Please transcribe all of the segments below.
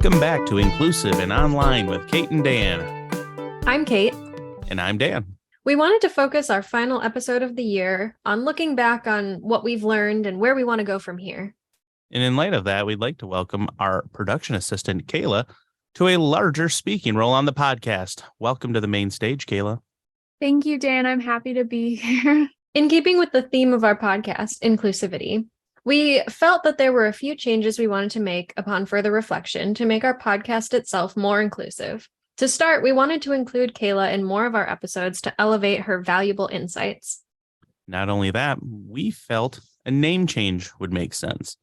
Welcome back to Inclusive and Online with Kate and Dan. I'm Kate. And I'm Dan. We wanted to focus our final episode of the year on looking back on what we've learned and where we want to go from here. And in light of that, we'd like to welcome our production assistant, Kayla, to a larger speaking role on the podcast. Welcome to the main stage, Kayla. Thank you, Dan. I'm happy to be here. In keeping with the theme of our podcast, inclusivity, we felt that there were a few changes we wanted to make upon further reflection to make our podcast itself more inclusive. To start, we wanted to include Kayla in more of our episodes to elevate her valuable insights. Not only that, we felt a name change would make sense.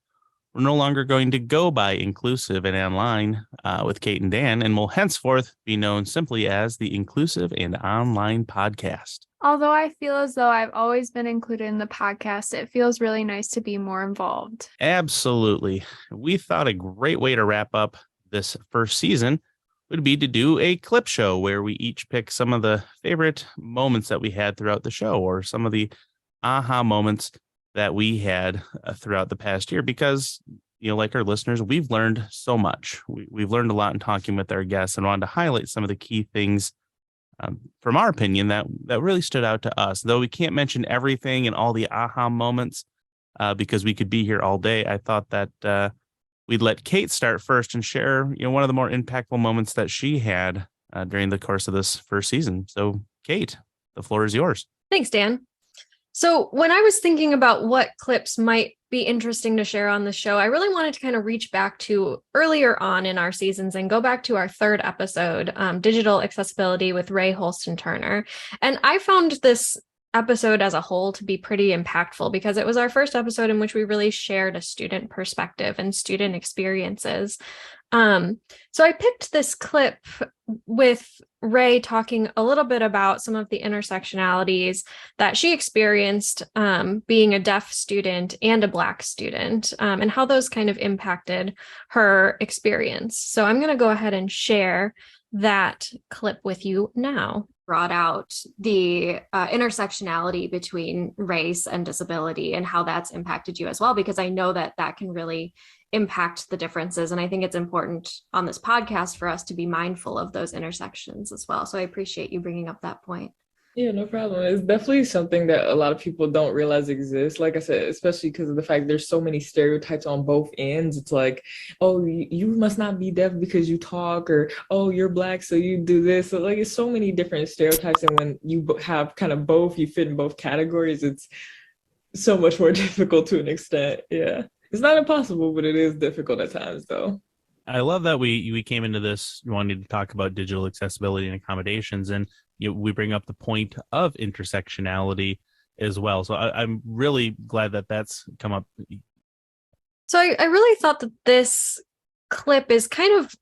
We're no longer going to go by Inclusive and Online with Kate and Dan, and will henceforth be known simply as the Inclusive and Online Podcast. Although I feel as though I've always been included in the podcast, it feels really nice to be more involved. Absolutely. We thought a great way to wrap up this first season would be to do a clip show where we each pick some of the favorite moments that we had throughout the show, or some of the aha moments that we had throughout the past year, because, like our listeners, we've learned so much. We've learned a lot in talking with our guests, and wanted to highlight some of the key things from our opinion that really stood out to us. Though we can't mention everything and all the aha moments because we could be here all day, I thought that we'd let Kate start first and share, one of the more impactful moments that she had during the course of this first season. So, Kate, the floor is yours. Thanks, Dan. So when I was thinking about what clips might be interesting to share on the show, I really wanted to kind of reach back to earlier on in our seasons and go back to our third episode, Digital Accessibility with Ray Holston-Turner. And I found this episode as a whole to be pretty impactful because it was our first episode in which we really shared a student perspective and student experiences. So I picked this clip with Ray talking a little bit about some of the intersectionalities that she experienced being a deaf student and a Black student, and how those kind of impacted her experience. So I'm going to go ahead and share that clip with you now. Brought out the intersectionality between race and disability and how that's impacted you as well, because I know that that can really impact the differences. And I think it's important on this podcast for us to be mindful of those intersections as well. So I appreciate you bringing up that point. Yeah, no problem. It's definitely something that a lot of people don't realize exists. Like I said, especially because of the fact there's so many stereotypes on both ends. It's like, oh, you must not be deaf because you talk, or, oh, you're Black, so you do this. So like, it's so many different stereotypes. And when you have kind of both, you fit in both categories, it's so much more difficult to an extent. Yeah. It's not impossible, but it is difficult at times, though. I love that we came into this wanting to talk about digital accessibility and accommodations, and we bring up the point of intersectionality as well. So I'm really glad that that's come up. So I really thought that this clip is kind of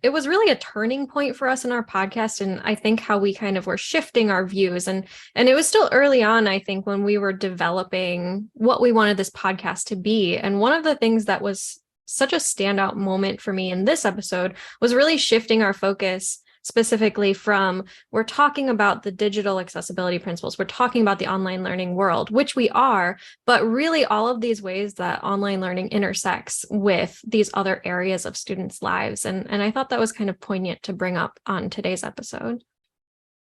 it was really a turning point for us in our podcast, and I think how we kind of were shifting our views, and it was still early on, I think, when we were developing what we wanted this podcast to be. And one of the things that was such a standout moment for me in this episode was really shifting our focus specifically from, we're talking about the digital accessibility principles, we're talking about the online learning world, which we are, but really all of these ways that online learning intersects with these other areas of students' lives. And I thought that was kind of poignant to bring up on today's episode.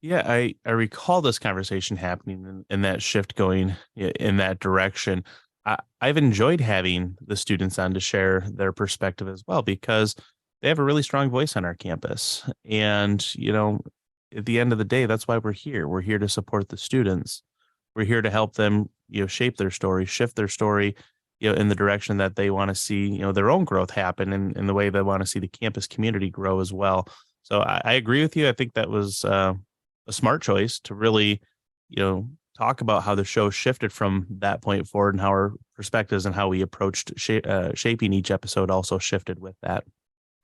Yeah, I recall this conversation happening and that shift going in that direction. I've enjoyed having the students on to share their perspective as well, because they have a really strong voice on our campus. And, at the end of the day, that's why we're here. We're here to support the students. We're here to help them, shape their story, shift their story, in the direction that they want to see, their own growth happen, and in the way they want to see the campus community grow as well. So I agree with you. I think that was a smart choice to really, talk about how the show shifted from that point forward, and how our perspectives and how we approached shaping each episode also shifted with that.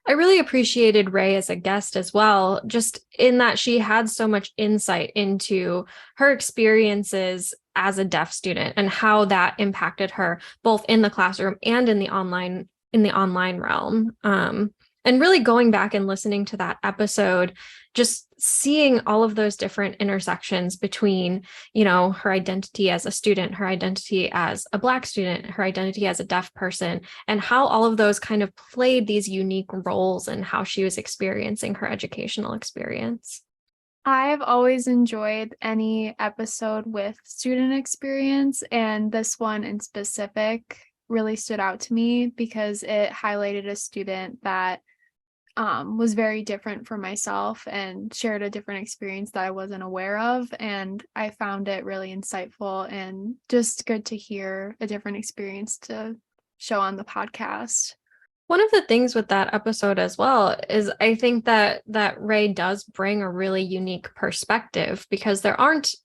I really appreciated Ray as a guest as well, just in that she had so much insight into her experiences as a deaf student and how that impacted her both in the classroom and in the online realm. And really going back and listening to that episode, just seeing all of those different intersections between, her identity as a student, her identity as a Black student, her identity as a deaf person, and how all of those kind of played these unique roles in how she was experiencing her educational experience. I've always enjoyed any episode with student experience, and this one in specific really stood out to me because it highlighted a student that was very different from myself and shared a different experience that I wasn't aware of. And I found it really insightful and just good to hear a different experience to show on the podcast. One of the things with that episode as well is I think that Ray does bring a really unique perspective, because there aren't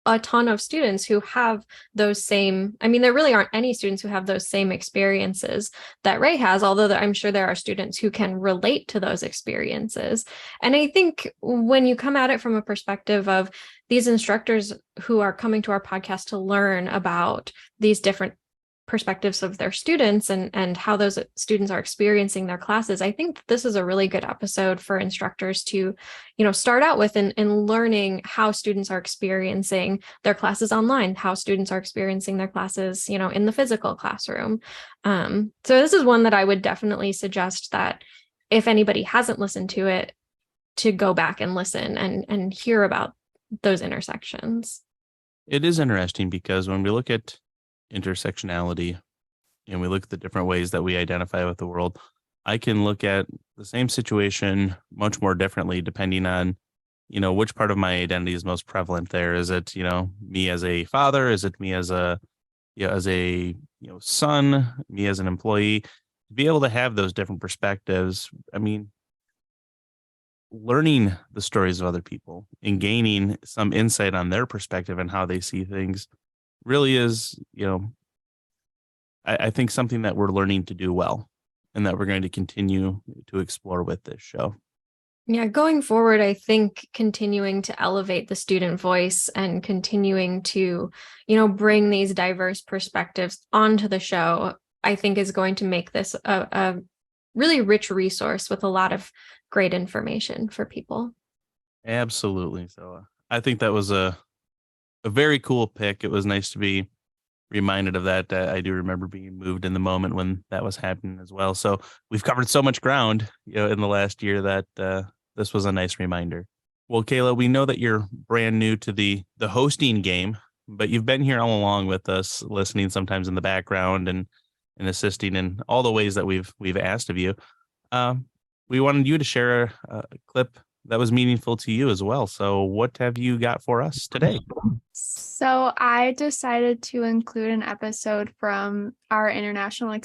a ton of students who have those same, there really aren't any students who have those same experiences that Ray has, although I'm sure there are students who can relate to those experiences. And I think when you come at it from a perspective of these instructors who are coming to our podcast to learn about these different perspectives of their students and how those students are experiencing their classes, I think this is a really good episode for instructors to, start out with in learning how students are experiencing their classes online, how students are experiencing their classes, in the physical classroom. So this is one that I would definitely suggest that if anybody hasn't listened to it, to go back and listen and hear about those intersections. It is interesting because when we look at intersectionality and we look at the different ways that we identify with the world, I can look at the same situation much more differently depending on, which part of my identity is most prevalent there. Is it, me as a father? Is it me as a, son, me as an employee? To be able to have those different perspectives, learning the stories of other people and gaining some insight on their perspective and how they see things really is, I think something that we're learning to do well and that we're going to continue to explore with this show. Yeah, going forward, I think continuing to elevate the student voice and continuing to, bring these diverse perspectives onto the show, I think is going to make this a really rich resource with a lot of great information for people. Absolutely. So I think that was a very cool pick. It was nice to be reminded of that. I do remember being moved in the moment when that was happening as well. So we've covered so much ground, in the last year that this was a nice reminder. Well, Kayla, we know that you're brand new to the hosting game, but you've been here all along with us, listening sometimes in the background and assisting in all the ways that we've asked of you. We wanted you to share a clip that was meaningful to you as well. So what have you got for us today? So I decided to include an episode from our international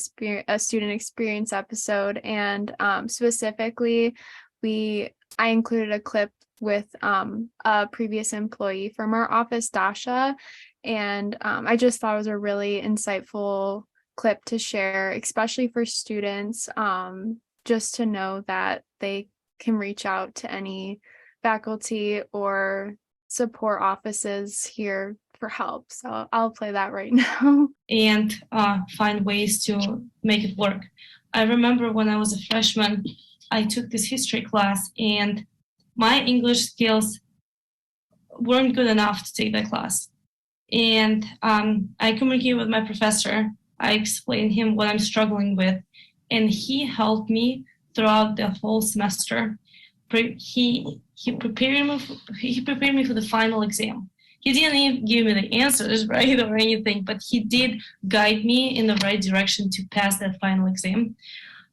student experience episode. And specifically, I included a clip with a previous employee from our office, Dasha. And I just thought it was a really insightful clip to share, especially for students, just to know that they can reach out to any faculty or support offices here for help. So I'll play that right now. And find ways to make it work. I remember when I was a freshman, I took this history class and my English skills weren't good enough to take that class. And I communicated with my professor. I explained him what I'm struggling with, and he helped me throughout the whole semester. He prepared me for the final exam. He didn't even give me the answers, right, or anything, but he did guide me in the right direction to pass that final exam.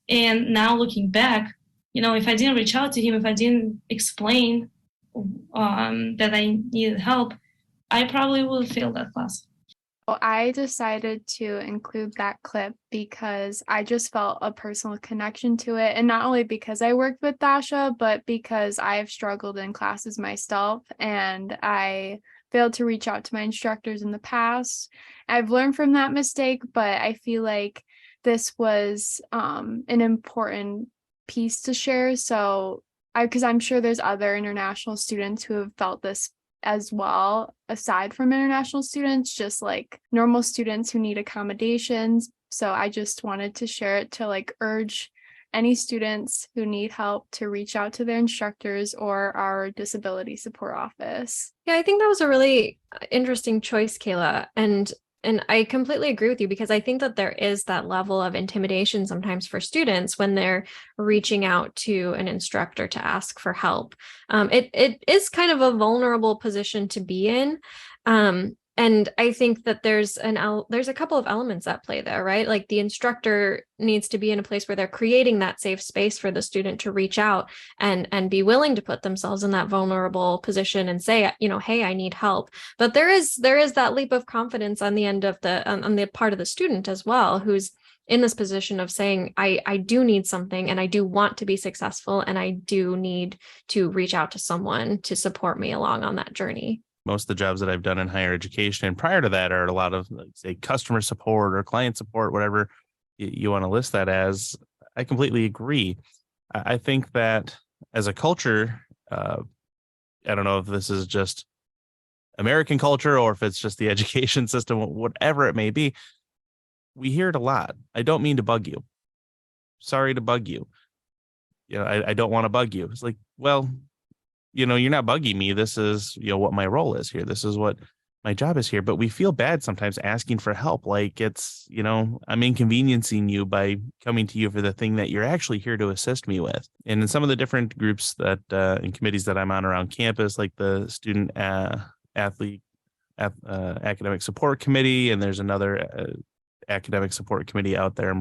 And now looking back, if I didn't reach out to him, if I didn't explain that I needed help, I probably would have failed that class. Well, I decided to include that clip because I just felt a personal connection to it. And not only because I worked with Dasha, but because I've struggled in classes myself and I failed to reach out to my instructors in the past. I've learned from that mistake, but I feel like this was an important piece to share. So because I'm sure there's other international students who have felt this as well, aside from international students, just like normal students who need accommodations. So I just wanted to share it to urge any students who need help to reach out to their instructors or our disability support office. Yeah, I think that was a really interesting choice, Kayla. And I completely agree with you, because I think that there is that level of intimidation sometimes for students when they're reaching out to an instructor to ask for help. It is kind of a vulnerable position to be in. And I think that there's a couple of elements at play there, right? Like the instructor needs to be in a place where they're creating that safe space for the student to reach out and be willing to put themselves in that vulnerable position and say, hey, I need help. But there is that leap of confidence on the end of on the part of the student as well, who's in this position of saying, I do need something, and I do want to be successful, and I do need to reach out to someone to support me along on that journey. Most of the jobs that I've done in higher education and prior to that are a lot of, like, say, customer support or client support, whatever you want to list that as. I completely agree. I think that as a culture, I don't know if this is just American culture or if it's just the education system, whatever it may be, we hear it a lot. I don't mean to bug you. Sorry to bug you. I don't want to bug you. It's like, well, you're not bugging me. This is, what my role is here. This is what my job is here. But we feel bad sometimes asking for help. Like it's, I'm inconveniencing you by coming to you for the thing that you're actually here to assist me with. And in some of the different groups that and committees that I'm on around campus, like the student athlete academic support committee, and there's another academic support committee out there.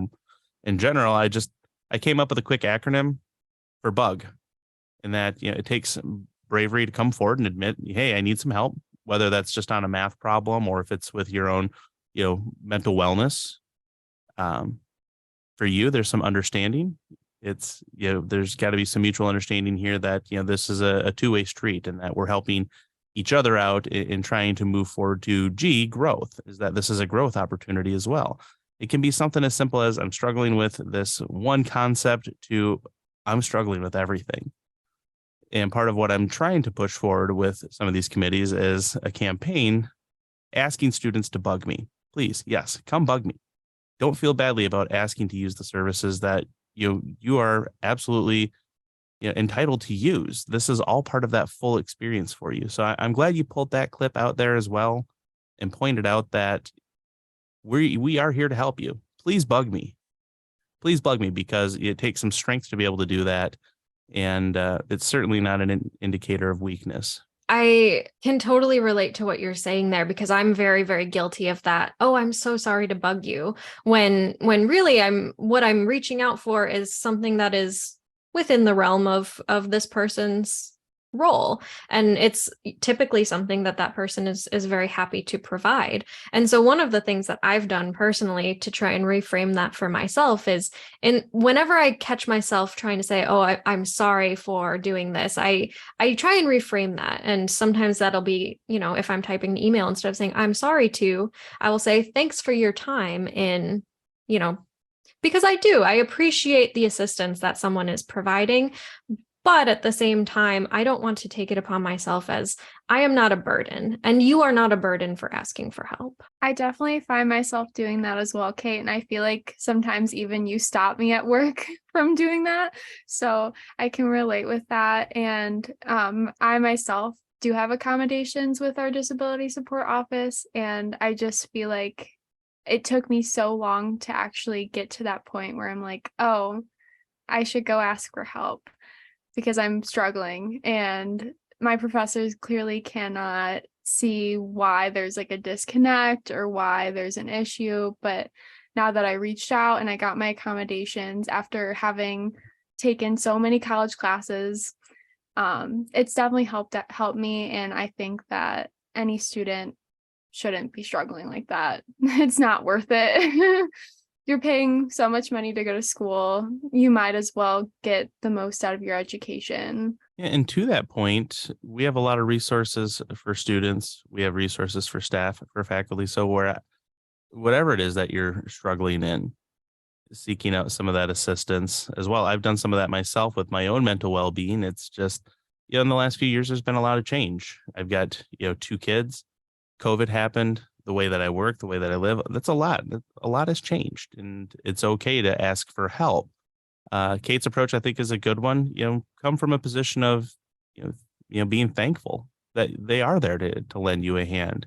In general, I came up with a quick acronym for BUG. And that, it takes bravery to come forward and admit, hey, I need some help, whether that's just on a math problem or if it's with your own, mental wellness. For you, there's some understanding. It's, there's got to be some mutual understanding here that, this is a two-way street, and that we're helping each other out in trying to move forward to growth, is that this is a growth opportunity as well. It can be something as simple as I'm struggling with this one concept to I'm struggling with everything. And part of what I'm trying to push forward with some of these committees is a campaign asking students to bug me. Please, yes, come bug me. Don't feel badly about asking to use the services that you are absolutely entitled to use. This is all part of that full experience for you. So I'm glad you pulled that clip out there as well and pointed out that we are here to help you. Please bug me. Please bug me, because it takes some strength to be able to do that. And it's certainly not an indicator of weakness. I can totally relate to what you're saying there, because I'm very, very guilty of that. Oh, I'm so sorry to bug you. When really what I'm reaching out for is something that is within the realm of this person's role. And it's typically something that person is very happy to provide. And so one of the things that I've done personally to try and reframe that for myself is, whenever I catch myself trying to say, oh, I'm sorry for doing this, I try and reframe that. And sometimes that'll be, if I'm typing an email, instead of saying I'm sorry to, I will say thanks for your time in, because I appreciate the assistance that someone is providing. But at the same time, I don't want to take it upon myself as I am not a burden, and you are not a burden for asking for help. I definitely find myself doing that as well, Kate. And I feel like sometimes even you stop me at work from doing that. So I can relate with that. And I myself do have accommodations with our disability support office. And I just feel like it took me so long to actually get to that point where I'm like, oh, I should go ask for help, because I'm struggling, and my professors clearly cannot see why there's like a disconnect or why there's an issue. But now that I reached out and I got my accommodations after having taken so many college classes, it's definitely helped me. And I think that any student shouldn't be struggling like that. It's not worth it. You're paying so much money to go to school. You might as well get the most out of your education. Yeah, and to that point, we have a lot of resources for students. We have resources for staff, for faculty. So whatever it is that you're struggling in, seeking out some of that assistance as well. I've done some of that myself with my own mental well-being. It's just, in the last few years, there's been a lot of change. I've got, 2 kids. COVID happened. The way that I work, the way that I live, that's a lot. A lot has changed, and it's okay to ask for help. Kate's approach, I think, is a good one. Come from a position of, being thankful that they are there to lend you a hand.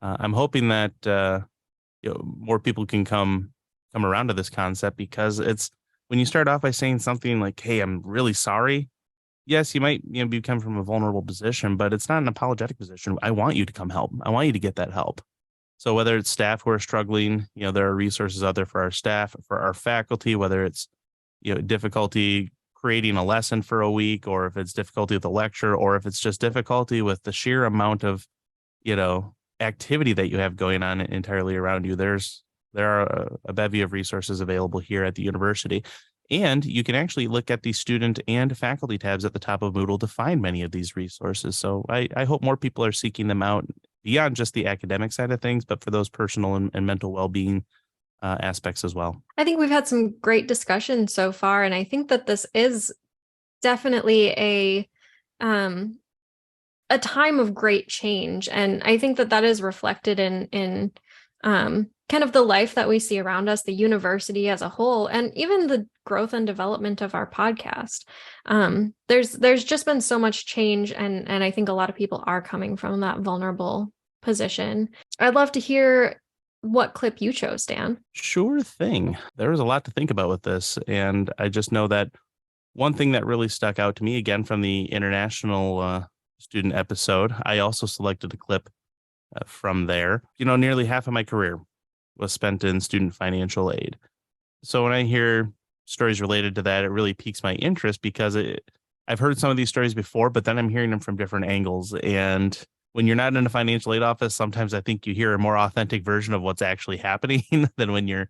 I'm hoping that more people can come around to this concept, because it's when you start off by saying something like, "Hey, I'm really sorry." Yes, you might be come from a vulnerable position, but it's not an apologetic position. I want you to come help. I want you to get that help. So whether it's staff who are struggling, there are resources out there for our staff, for our faculty, whether it's difficulty creating a lesson for a week, or if it's difficulty with the lecture, or if it's just difficulty with the sheer amount of activity that you have going on entirely around you. There are a bevy of resources available here at the university. And you can actually look at the student and faculty tabs at the top of Moodle to find many of these resources. So I hope more people are seeking them out beyond just the academic side of things, but for those personal and mental well-being aspects as well. I think we've had some great discussion so far, and I think that this is definitely a time of great change, and I think that is reflected in kind of the life that we see around us, the university as a whole, and even the growth and development of our podcast. There's just been so much change, and I think a lot of people are coming from that vulnerable position. I'd love to hear what clip you chose, Dan. Sure thing. There was a lot to think about with this, and I just know that one thing that really stuck out to me, again, from the international student episode, I also selected a clip from there. Nearly half of my career was spent in student financial aid. So when I hear stories related to that, it really piques my interest, because I've heard some of these stories before, but then I'm hearing them from different angles. And when you're not in a financial aid office, sometimes I think you hear a more authentic version of what's actually happening than when you're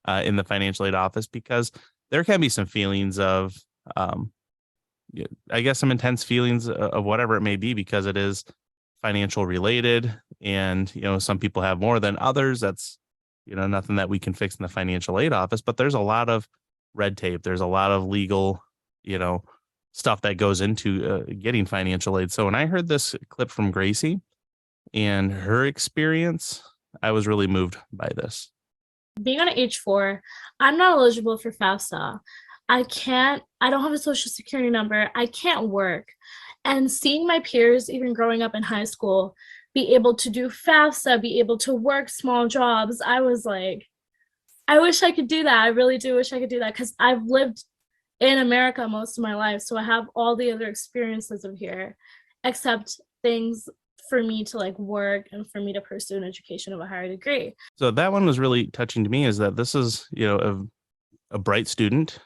in the financial aid office, because there can be some feelings of, I guess, some intense feelings of whatever it may be, because it is financial related. And, some people have more than others. That's, nothing that we can fix in the financial aid office, but there's a lot of red tape. There's a lot of legal, stuff that goes into getting financial aid. So when I heard this clip from Gracie and her experience, I was really moved by this. Being on H4, I'm not eligible for FAFSA. I don't have a social security number. I can't work. And seeing my peers, even growing up in high school, be able to do FAFSA, be able to work small jobs, I was like, I wish I could do that. I really do wish I could do that, because I've lived in America most of my life. So I have all the other experiences of here, except things for me to work and for me to pursue an education of a higher degree. So that one was really touching to me, is that this is, a bright student,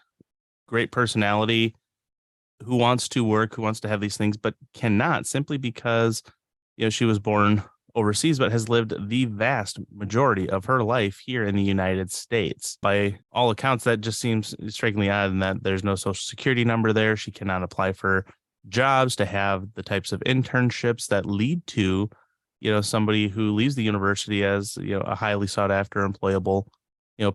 great personality, who wants to work, who wants to have these things, but cannot, simply because, she was born overseas, but has lived the vast majority of her life here in the United States. By all accounts, that just seems strikingly odd, in that there's no social security number there. She cannot apply for jobs to have the types of internships that lead to, somebody who leaves the university as, a highly sought after, employable,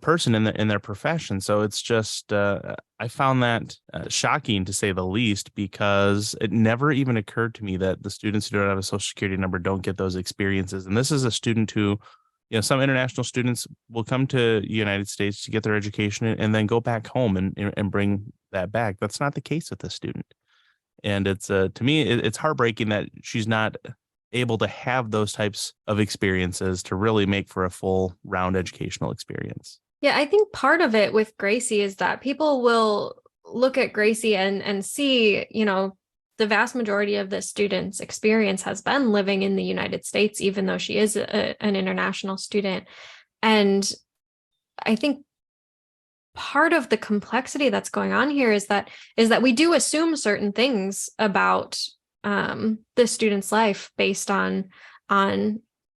person in their profession. So it's just, I found that shocking, to say the least, because it never even occurred to me that the students who don't have a social security number don't get those experiences. And this is a student who, some international students will come to the United States to get their education and then go back home and bring that back. That's not the case with this student. And it's, to me, it's heartbreaking that she's not able to have those types of experiences to really make for a full round educational experience. Yeah, I think part of it with Gracie is that people will look at Gracie and see, the vast majority of the student's experience has been living in the United States, even though she is an international student. And I think part of the complexity that's going on here is that we do assume certain things about the student's life based on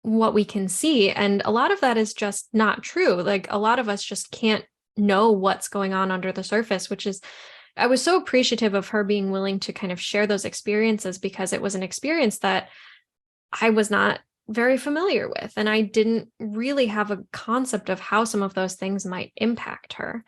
what we can see. And a lot of that is just not true. A lot of us just can't know what's going on under the surface, which is, I was so appreciative of her being willing to kind of share those experiences, because it was an experience that I was not very familiar with. And I didn't really have a concept of how some of those things might impact her.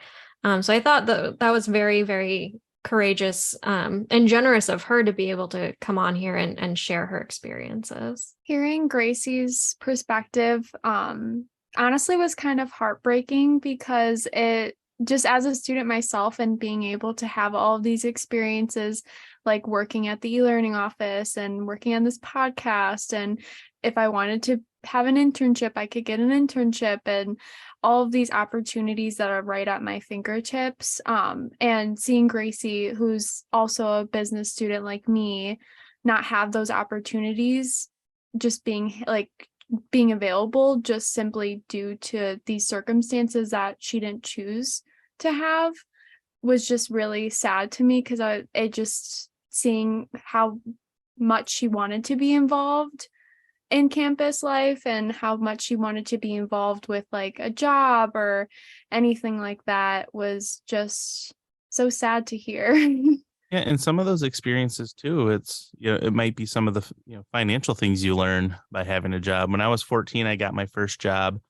So I thought that was very, very courageous and generous of her to be able to come on here and share her experiences. Hearing Gracie's perspective honestly was kind of heartbreaking, because it just as a student myself and being able to have all of these experiences, like working at the e-learning office and working on this podcast, and if I wanted to have an internship, I could get an internship, and all of these opportunities that are right at my fingertips. And seeing Gracie, who's also a business student like me, not have those opportunities, just being available just simply due to these circumstances that she didn't choose to have, was just really sad to me, because it just seeing how much she wanted to be involved in campus life and how much she wanted to be involved with like a job or anything like that was just so sad to hear. Yeah, and some of those experiences too, it's, it might be some of the, financial things you learn by having a job. When I was 14, I got my first job,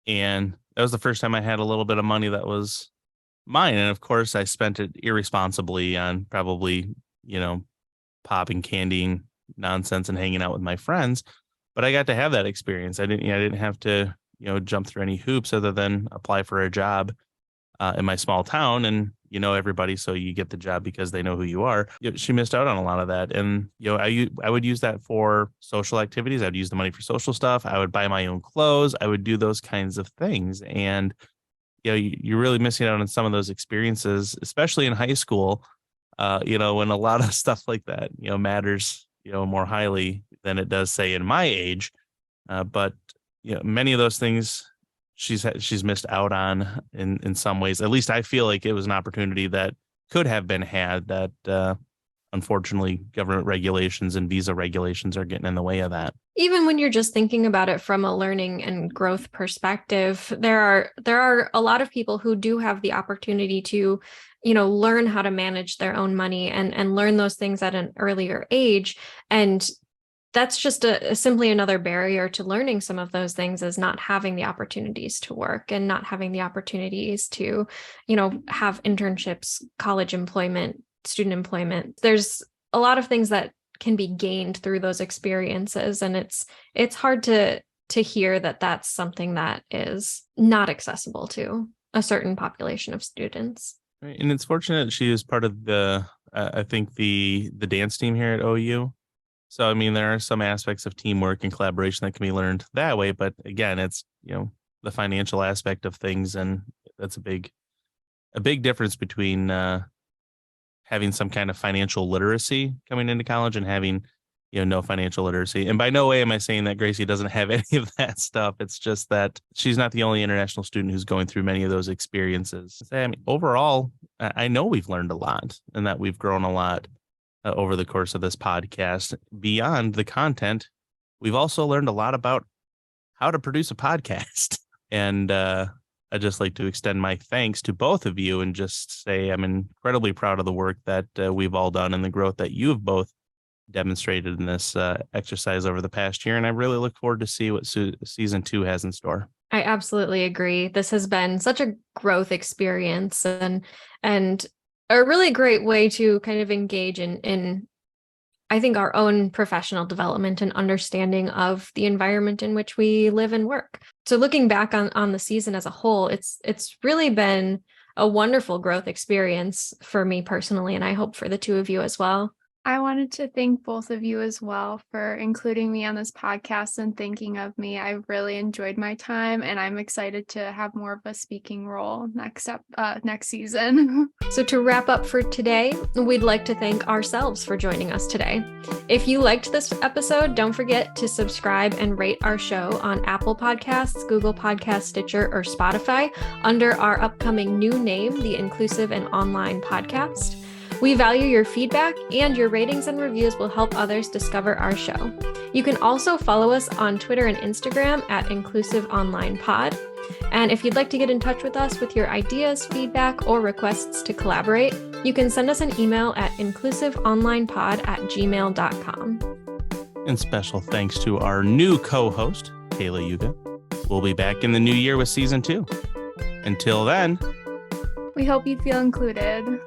and that was the first time I had a little bit of money that was mine. And of course, I spent it irresponsibly on probably, popping candy nonsense and hanging out with my friends. But I got to have that experience. I didn't have to, jump through any hoops other than apply for a job in my small town, and everybody, so you get the job because they know who you are. She missed out on a lot of that, and I would use that for social activities. I'd use the money for social stuff. I would buy my own clothes. I would do those kinds of things, and you're really missing out on some of those experiences, especially in high school. When a lot of stuff like that matters more highly than it does, say, in my age. But many of those things she's missed out on in some ways. At least I feel like it was an opportunity that could have been had that unfortunately government regulations and visa regulations are getting in the way of that. Even when you're just thinking about it from a learning and growth perspective, there are a lot of people who do have the opportunity to, learn how to manage their own money and learn those things at an earlier age. And that's just simply another barrier to learning some of those things, is not having the opportunities to work and not having the opportunities to, have internships, college employment, student employment. There's a lot of things that can be gained through those experiences. And it's hard to hear that that's something that is not accessible to a certain population of students. And it's fortunate she is part of the, I think the dance team here at OU. So, I mean, there are some aspects of teamwork and collaboration that can be learned that way. But again, it's, the financial aspect of things. And that's a big difference between having some kind of financial literacy coming into college and having, no financial literacy. And by no way am I saying that Gracie doesn't have any of that stuff. It's just that she's not the only international student who's going through many of those experiences. I mean, overall, I know we've learned a lot and that we've grown a lot over the course of this podcast. Beyond the content, we've also learned a lot about how to produce a podcast. And I'd just like to extend my thanks to both of you and just say I'm incredibly proud of the work that we've all done and the growth that you have both demonstrated in this exercise over the past year. And I really look forward to see what season 2 has in store. I absolutely agree. This has been such a growth experience and a really great way to kind of engage in I think our own professional development and understanding of the environment in which we live and work. So looking back on the season as a whole, it's really been a wonderful growth experience for me personally, and I hope for the two of you as well. I wanted to thank both of you as well for including me on this podcast and thinking of me. I really enjoyed my time, and I'm excited to have more of a speaking role next season. So to wrap up for today, we'd like to thank ourselves for joining us today. If you liked this episode, don't forget to subscribe and rate our show on Apple Podcasts, Google Podcasts, Stitcher, or Spotify under our upcoming new name, the Inclusive and Online Podcast. We value your feedback, and your ratings and reviews will help others discover our show. You can also follow us on Twitter and Instagram at Inclusive Online Pod. And if you'd like to get in touch with us with your ideas, feedback, or requests to collaborate, you can send us an email at inclusiveonlinepod@gmail.com. And special thanks to our new co-host, Kayla Yuga. We'll be back in the new year with season 2. Until then, we hope you feel included.